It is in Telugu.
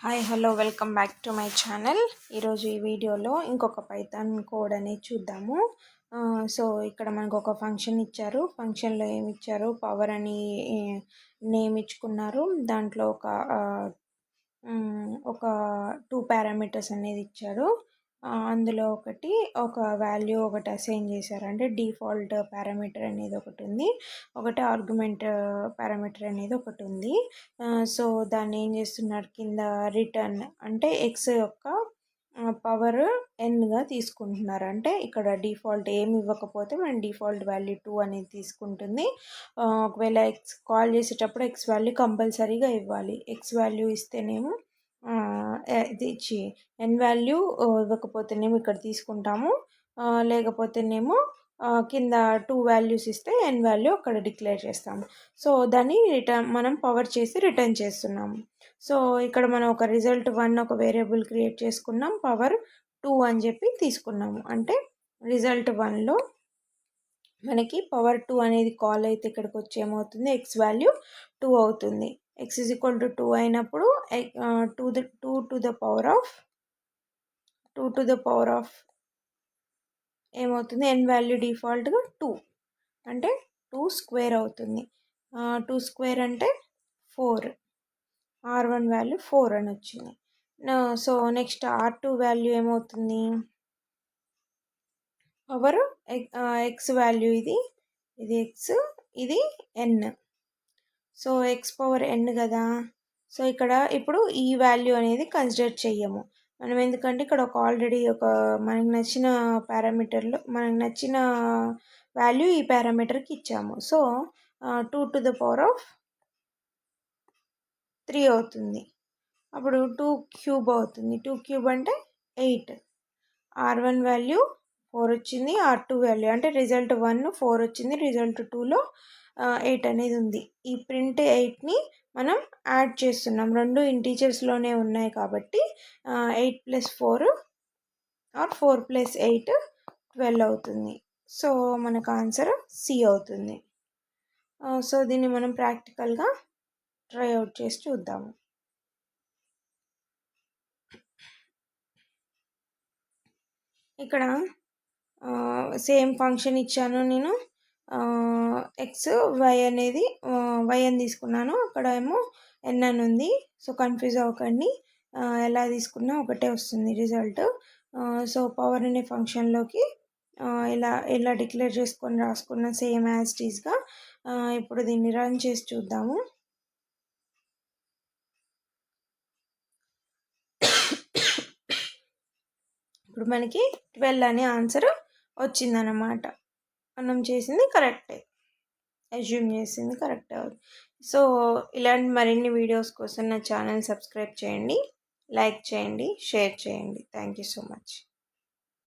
Hi hello welcome back to my channel. ఈరోజు ఈ వీడియోలో ఇంకొక పైథాన్ కోడ్ అనేది చూద్దాము. సో ఇక్కడ మనకు ఒక ఫంక్షన్ ఇచ్చారు. ఫంక్షన్లో ఏమి ఇచ్చారు, పవర్ అని నేమ్ ఇచ్చుకున్నారు. దాంట్లో ఒక 2 పారామీటర్స్ అనేది ఇచ్చారు. అందులో ఒక వాల్యూ ఒకటి అసైన్ చేశారు. అంటే డిఫాల్ట్ పారామీటర్ అనేది ఒకటి ఉంది, ఒకటి ఆర్గ్యుమెంట్ పారామీటర్ అనేది ఒకటి ఉంది. సో దాన్ని ఏం చేస్తున్నారు, కింద రిటర్న్ అంటే ఎక్స్ యొక్క పవర్ ఎన్గా తీసుకుంటున్నారు. అంటే ఇక్కడ డిఫాల్ట్ ఏమి ఇవ్వకపోతే మనం డిఫాల్ట్ వాల్యూ 2 అనేది తీసుకుంటుంది. ఒకవేళ ఎక్స్ కాల్ చేసేటప్పుడు ఎక్స్ వాల్యూ కంపల్సరీగా ఇవ్వాలి. ఎక్స్ వాల్యూ ఇస్తేనేమో ఇది ఇచ్చి ఎన్ వాల్యూ ఇవ్వకపోతేనేమో ఇక్కడ తీసుకుంటాము, లేకపోతేనేమో కింద 2 వాల్యూస్ ఇస్తే ఎన్ వాల్యూ అక్కడ డిక్లేర్ చేస్తాము. సో దాన్ని మనం పవర్ చేసి రిటర్న్ చేస్తున్నాము. సో ఇక్కడ మనం ఒక రిజల్ట్ 1 ఒక వేరియబుల్ క్రియేట్ చేసుకున్నాం, పవర్ 2 అని చెప్పి తీసుకున్నాము. అంటే రిజల్ట్ 1లో మనకి పవర్ 2 అనేది కాల్ అయితే ఇక్కడికి వచ్చి ఏమవుతుంది, ఎక్స్ వాల్యూ 2 అవుతుంది. ఎక్స్ ఈజ్ ఈక్వల్ టు 2 అయినప్పుడు 2 టు ద పవర్ ఆఫ్ ఏమవుతుంది, ఎన్ వాల్యూ డిఫాల్ట్గా 2 అంటే 2 స్క్వేర్ అవుతుంది. 2 స్క్వేర్ అంటే 4, R1 వాల్యూ 4 అని వచ్చింది. సో నెక్స్ట్ R2 వాల్యూ ఏమవుతుంది, పవర్ ఎక్స్ వాల్యూ ఇది ఎక్స్, ఇది ఎన్. సో ఎక్స్ పవర్ ఎన్ కదా. సో ఇక్కడ ఇప్పుడు ఈ వాల్యూ అనేది కన్సిడర్ చెయ్యము మనం, ఎందుకంటే ఇక్కడ ఆల్రెడీ మనకు నచ్చిన పారామీటర్లో మనకు నచ్చిన వాల్యూ ఈ పారామీటర్కి ఇచ్చాము. So 2 to the power of 3 అవుతుంది. అప్పుడు 2 క్యూబ్ అవుతుంది. 2 క్యూబ్ అంటే 8. R1 వాల్యూ 4 వచ్చింది, R2 వాల్యూ అంటే రిజల్ట్ 1 4 వచ్చింది, రిజల్ట్ 2లో 8 అనేది ఉంది. ఈ ప్రింట్ 8ని మనం యాడ్ చేస్తున్నాం, రెండు ఇంటీజర్స్లోనే ఉన్నాయి కాబట్టి 8 + 4 ఆర్ 4 + 8 12 అవుతుంది. సో మనకు ఆన్సర్ సి అవుతుంది. సో దీన్ని మనం ప్రాక్టికల్గా ట్రై అవుట్ చేసి చూద్దాము. ఇక్కడ సేమ్ ఫంక్షన్ ఇచ్చాను నేను, ఎక్స్ వై అనేది వై అని తీసుకున్నాను, అక్కడ ఏమో ఎన్ అని ఉంది. సో కన్ఫ్యూజ్ అవ్వకండి, ఎలా తీసుకున్నా ఒకటే వస్తుంది రిజల్ట్. సో పవర్ అనే ఫంక్షన్లోకి ఇలా డిక్లేర్ చేసుకొని రాసుకున్న సేమ్ యాజ్ టీజ్గా. ఇప్పుడు దీన్ని రన్ చేసి చూద్దాము. ఇప్పుడు మనకి 12 అనే ఆన్సర్ వచ్చిందనమాట. మనం చేసింది కరెక్టే, అజ్యూమ్ చేసింది కరెక్టే అవుతుంది. సో ఇలాంటి మరిన్ని వీడియోస్ కోసం నా ఛానల్ సబ్స్క్రైబ్ చేయండి, లైక్ చేయండి, షేర్ చేయండి. Thank you so much.